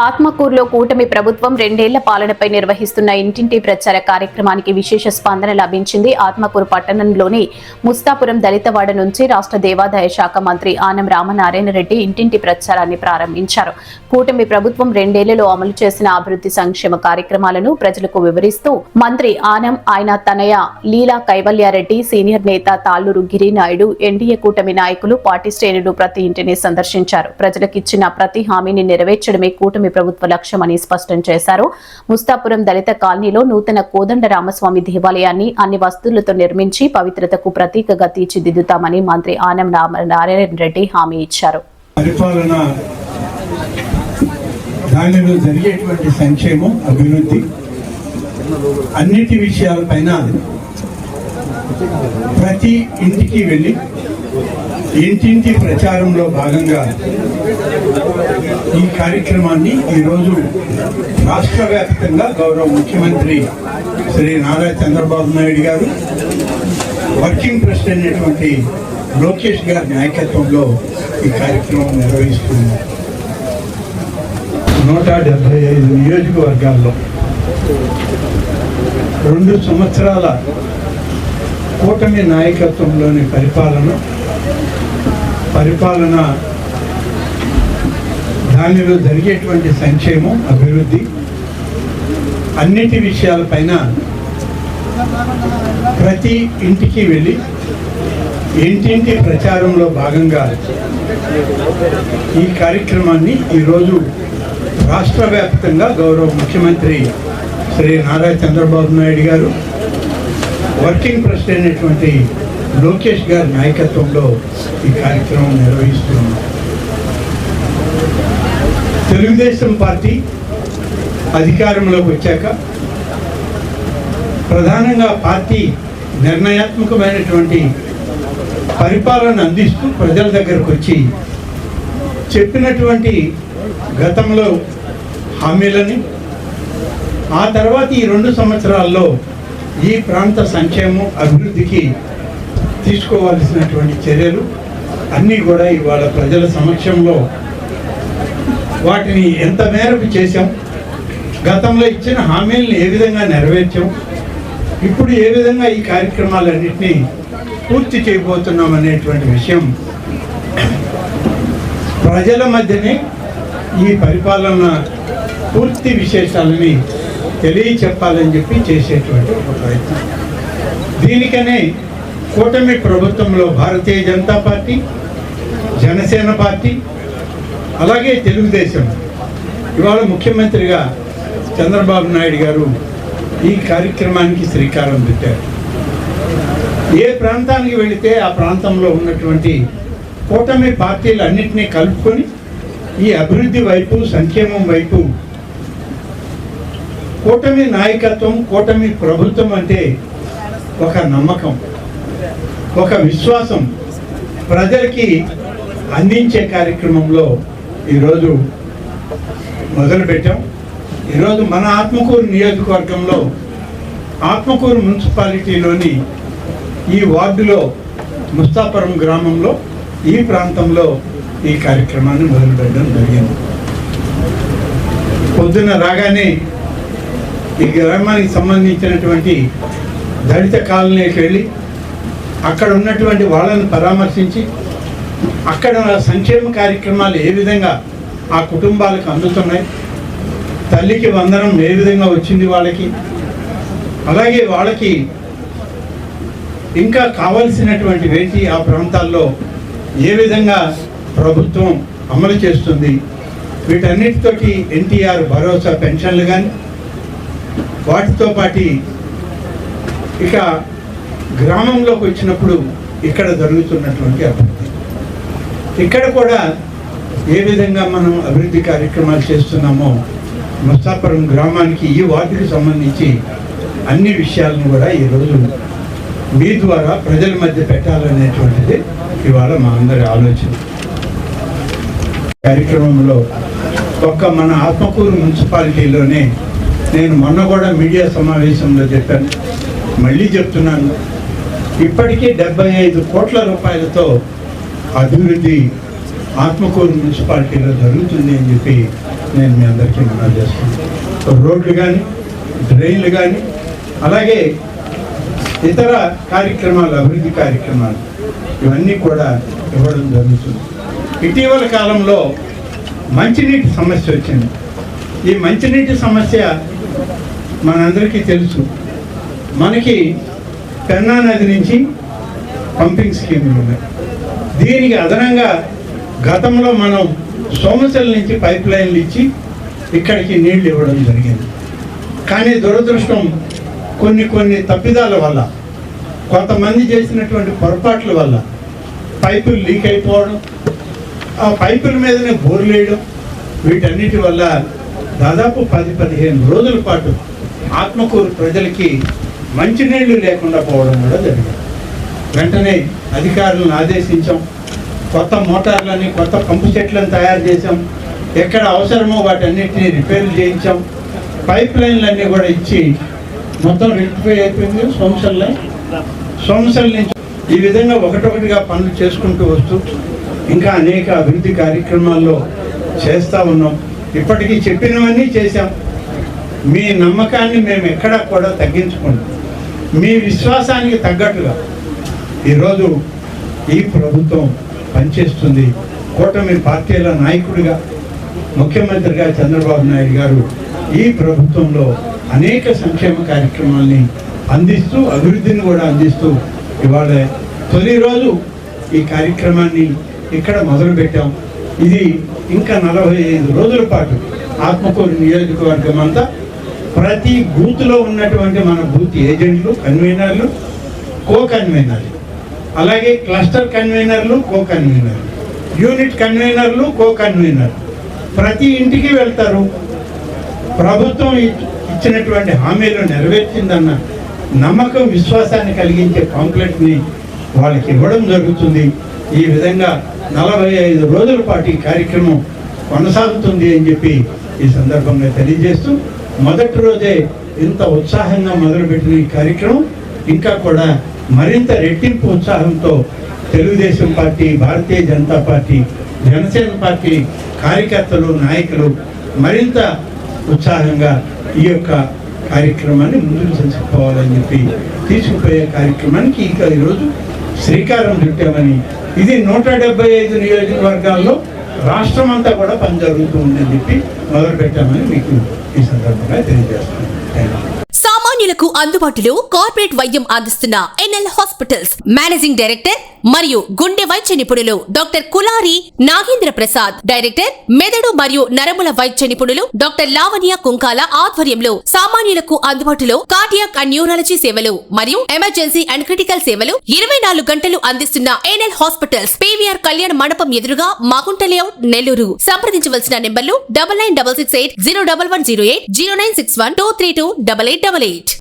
ఆత్మకూరులో కూటమి ప్రభుత్వం 2 ఏళ్ల పాలనపై నిర్వహిస్తున్న ఇంటింటి ప్రచార కార్యక్రమానికి విశేష స్పందన లభించింది. ఆత్మకూరు పట్టణంలోని ముస్తాపురం దళితవాడ నుంచి రాష్ట్ర దేవాదాయ శాఖ మంత్రి ఆనం రామనారాయణ రెడ్డి ఇంటింటి ప్రచారాన్ని ప్రారంభించారు. కూటమి ప్రభుత్వం 2 ఏళ్లలో అమలు చేసిన అభివృద్ధి సంక్షేమ కార్యక్రమాలను ప్రజలకు వివరిస్తూ మంత్రి ఆనం, ఆయన తనయ లీలా కైవల్యారెడ్డి, సీనియర్ నేత తాళ్లూరు గిరినాయుడు, ఎన్డీఏ కూటమి నాయకులు, పార్టీ శ్రేణులు ప్రతి ఇంటిని సందర్శించారు. ప్రజలకిచ్చిన ప్రతి హామీని నెరవేర్చడమే కూటమి ప్రభుత్వ లక్ష్యమని స్పష్టం చేశారు. ముస్తాపురం దళిత కాలనీలో నూతన కోదండ రామస్వామి దేవాలయాన్ని అన్ని వస్తువులతో నిర్మించి పవిత్రతకు ప్రతీకగా తీర్చిదిద్దుతామని మంత్రి ఆనం నారాయణ రెడ్డి హామీ ఇచ్చారు. దానిలో జరిగేటువంటి సంక్షేమం, అభివృద్ధి అన్నిటి విషయాలపైన ప్రతి ఇంటికి వెళ్ళి ఇంటింటి ప్రచారంలో భాగంగా ఈ కార్యక్రమాన్ని ఈరోజు రాష్ట్ర వ్యాప్తంగా గౌరవ ముఖ్యమంత్రి శ్రీ నారా చంద్రబాబు నాయుడు గారు, వర్కింగ్ ప్రెసిడెంట్ అయినటువంటి లోకేష్ గారి నాయకత్వంలో ఈ కార్యక్రమం నిర్వహిస్తున్నారు. 175 నియోజకవర్గాల్లో 2 సంవత్సరాల కూటమి నాయకత్వంలోని పరిపాలన దానిలో జరిగేటువంటి సంక్షేమం, అభివృద్ధి అన్నిటి విషయాలపైన ప్రతి ఇంటికి వెళ్ళి ఇంటింటి ప్రచారంలో భాగంగా ఈ కార్యక్రమాన్ని ఈరోజు రాష్ట్ర వ్యాప్తంగా గౌరవ ముఖ్యమంత్రి శ్రీ నారా చంద్రబాబు నాయుడు గారు, వర్కింగ్ ప్రెసిడెంట్ అయినటువంటి లోకేష్ గారి నాయకత్వంలో ఈ కార్యక్రమం నిర్వహిస్తున్నాం. తెలుగుదేశం పార్టీ అధికారంలోకి వచ్చాక ప్రధానంగా పార్టీ నిర్ణయాత్మకమైనటువంటి పరిపాలన అందిస్తూ ప్రజల దగ్గరకు వచ్చి చెప్పినటువంటి గతంలో హామీలని, ఆ తర్వాత ఈ 2 సంవత్సరాల్లో ఈ ప్రాంత సంక్షేమం, అభివృద్ధికి తీసుకోవాల్సినటువంటి చర్యలు అన్నీ కూడా ఇవాళ ప్రజల సమక్షంలో వాటిని ఎంత మేరకు చేశాం, గతంలో ఇచ్చిన హామీలను ఏ విధంగా నెరవేర్చాం, ఇప్పుడు ఏ విధంగా ఈ కార్యక్రమాలన్నింటినీ పూర్తి చేయబోతున్నాం అనేటువంటి విషయం ప్రజల మధ్యనే ఈ పరిపాలన పూర్తి విశేషాలని తెలియచెప్పాలని చెప్పి చేసేటువంటి ఒక ప్రయత్నం. దీనికనే కూటమి ప్రభుత్వంలో భారతీయ జనతా పార్టీ, జనసేన పార్టీ, అలాగే తెలుగుదేశం ఇవాళ ముఖ్యమంత్రిగా చంద్రబాబు నాయుడు గారు ఈ కార్యక్రమానికి శ్రీకారం చుట్టారు. ఏ ప్రాంతానికి వెళితే ఆ ప్రాంతంలో ఉన్నటువంటి కూటమి పార్టీలు అన్నింటినీ కలుపుకొని ఈ అభివృద్ధి వైపు, సంక్షేమం వైపు కూటమి నాయకత్వం, కూటమి ప్రభుత్వం అంటే ఒక నమ్మకం, ఒక విశ్వాసం ప్రజలకి అందించే కార్యక్రమంలో ఈరోజు మొదలుపెట్టాం. ఈరోజు మన ఆత్మకూరు నియోజకవర్గంలో, ఆత్మకూరు మున్సిపాలిటీలోని ఈ వార్డులో, ముస్తాపురం గ్రామంలో, ఈ ప్రాంతంలో ఈ కార్యక్రమాన్ని మొదలుపెట్టడం జరిగింది. పొద్దున రాగానే ఈ గ్రామానికి సంబంధించినటువంటి దళిత కాలనీకి వెళ్ళి అక్కడ ఉన్నటువంటి వాళ్ళని పరామర్శించి అక్కడ సంక్షేమ కార్యక్రమాలు ఏ విధంగా ఆ కుటుంబాలకు అందుతున్నాయి, తల్లికి వందనం ఏ విధంగా వచ్చింది వాళ్ళకి, అలాగే వాళ్ళకి ఇంకా కావలసినటువంటి వేటి ఆ ప్రాంతాల్లో ఏ విధంగా ప్రభుత్వం అమలు చేస్తుంది, వీటన్నిటితోటి ఎన్టీఆర్ భరోసా పెన్షన్లు కానీ, వాటితో పాటు ఇక గ్రామంలోకి వచ్చినప్పుడు ఇక్కడ జరుగుతున్నటువంటి అభివృద్ధి, ఇక్కడ కూడా ఏ విధంగా మనం అభివృద్ధి కార్యక్రమాలు చేస్తున్నామో ముస్తాపురం గ్రామానికి, ఈ వార్డుకి సంబంధించి అన్ని విషయాలను కూడా ఈరోజు మీ ద్వారా ప్రజల మధ్య పెట్టాలనేటువంటిది ఇవాళ మా అందరి ఆలోచన. కార్యక్రమంలో ఒక్క మన ఆత్మకూరు మున్సిపాలిటీలోనే నేను మొన్న కూడా మీడియా సమావేశంలో చెప్పాను, మళ్ళీ చెప్తున్నాను, ఇప్పటికీ 75 కోట్ల రూపాయలతో అభివృద్ధి ఆత్మకూరు మున్సిపాలిటీలో జరుగుతుంది అని చెప్పి నేను మీ అందరికీ మనవి చేస్తున్నాను. రోడ్లు కానీ, డ్రైన్లు కానీ, అలాగే ఇతర కార్యక్రమాలు, అభివృద్ధి కార్యక్రమాలు ఇవన్నీ కూడా ఇవ్వడం జరుగుతుంది. ఇటీవల కాలంలో మంచినీటి సమస్య వచ్చింది. ఈ మంచినీటి సమస్య మనందరికీ తెలుసు. మనకి పెన్నా నది నుంచి పంపింగ్ స్కీములు ఉన్నాయి. దీనికి అదనంగా గతంలో మనం సోమశిల నుంచి పైప్ లైన్లు ఇచ్చి ఇక్కడికి నీళ్లు ఇవ్వడం జరిగింది. కానీ దురదృష్టం కొన్ని తప్పిదాల వల్ల, కొంతమంది చేసినటువంటి పొరపాట్ల వల్ల పైపులు లీక్ అయిపోవడం, ఆ పైపుల మీదనే బోర్లు వేయడం, వీటన్నిటి వల్ల దాదాపు 10-15 రోజుల పాటు ఆత్మకూరు ప్రజలకి మంచినీళ్లు లేకుండా పోవడం కూడా జరిగింది. వెంటనే అధికారులను ఆదేశించాం. కొత్త మోటార్లని, కొత్త పంపు సెట్లను తయారు చేసాం. ఎక్కడ అవసరమో వాటన్నిటిని రిపేర్లు చేయించాం. పైప్ లైన్లన్నీ కూడా ఇచ్చి మొత్తం రెక్టిఫై అయిపోయింది. సోమశిల నుంచి ఈ విధంగా ఒకటొకటిగా పనులు చేసుకుంటూ వస్తూ ఇంకా అనేక అభివృద్ధి కార్యక్రమాల్లో చేస్తూ ఉన్నాం. ఇప్పటికీ చెప్పినవన్నీ చేశాం. మీ నమ్మకాన్ని మేము ఎక్కడా కూడా తగ్గించుకుంటాం. మీ విశ్వాసానికి తగ్గట్టుగా ఈరోజు ఈ ప్రభుత్వం పనిచేస్తుంది. కూటమి పార్టీల నాయకుడిగా, ముఖ్యమంత్రిగా చంద్రబాబు నాయుడు గారు ఈ ప్రభుత్వంలో అనేక సంక్షేమ కార్యక్రమాల్ని అందిస్తూ, అభివృద్ధిని కూడా అందిస్తూ ఇవాళ తొలి రోజు ఈ కార్యక్రమాన్ని ఇక్కడ మొదలుపెట్టాం. ఇది ఇంకా 45 రోజుల పాటు ఆత్మకూరు నియోజకవర్గం అంతా ప్రతి బూత్లో ఉన్నటువంటి మన బూత్ ఏజెంట్లు, కన్వీనర్లు, కో కన్వీనర్లు, అలాగే క్లస్టర్ కన్వీనర్లు, కో కన్వీనర్లు, యూనిట్ కన్వీనర్లు, కో కన్వీనర్లు ప్రతి ఇంటికి వెళ్తారు. ప్రభుత్వం ఇచ్చినటువంటి హామీలు నెరవేర్చిందన్న నమ్మకం, విశ్వాసాన్ని కలిగించే పాంప్లెట్ని వాళ్ళకి ఇవ్వడం జరుగుతుంది. ఈ విధంగా 45 రోజుల పాటు ఈ కార్యక్రమం కొనసాగుతుంది అని చెప్పి ఈ సందర్భంగా తెలియజేస్తూ, మొదటి రోజే ఇంత ఉత్సాహంగా మొదలుపెట్టిన ఈ కార్యక్రమం ఇంకా కూడా మరింత రెట్టింపు ఉత్సాహంతో Telugu Desam party, Bharatiya Janata party, Janasena party కార్యకర్తలు, నాయకులు మరింత ఉత్సాహంగా ఈ యొక్క కార్యక్రమాన్ని ముందుకు తీసుకుపోవాలని చెప్పి తీసుకుపోయే కార్యక్రమానికి ఇక ఈరోజు శ్రీకారం చుట్టామని, ఇది 175 నియోజకవర్గాల్లో రాష్ట్రం అంతా కూడా పని జరుగుతూ ఉందని చెప్పి మొదలుపెట్టామని మీకు ఈ సందర్భంగా తెలియజేస్తున్నాను. సామాన్యులకు అందుబాటులో కార్పొరేట్ వైద్యం అందిస్తున్న ఎన్ఎల్ హాస్పిటల్స్ మేనేజింగ్ డైరెక్టర్ మరియు గుండె వైద్య నిపుణులు డాక్టర్ కులారి నాగేంద్ర ప్రసాద్, డైరెక్టర్ మెదడు మరియు నరముల వైద్య నిపుణులు డాక్టర్ లావణ్య కుంకాల ఆధ్వర్యంలో సామాన్యులకు అందుబాటులో కార్డియాక్ అండ్ న్యూరాలజీ సేవలు మరియు ఎమర్జెన్సీ అండ్ క్రిటికల్ సేవలు 24 గంటలు అందిస్తున్న ఎన్ఎల్ హాస్పిటల్స్, పీవీఆర్ కళ్యాణ మండపం ఎదురుగా మాగుంట లేఅవుట్, నెల్లూరు. సంప్రదించవలసిన నెంబర్లు 9966801108, 0961232888.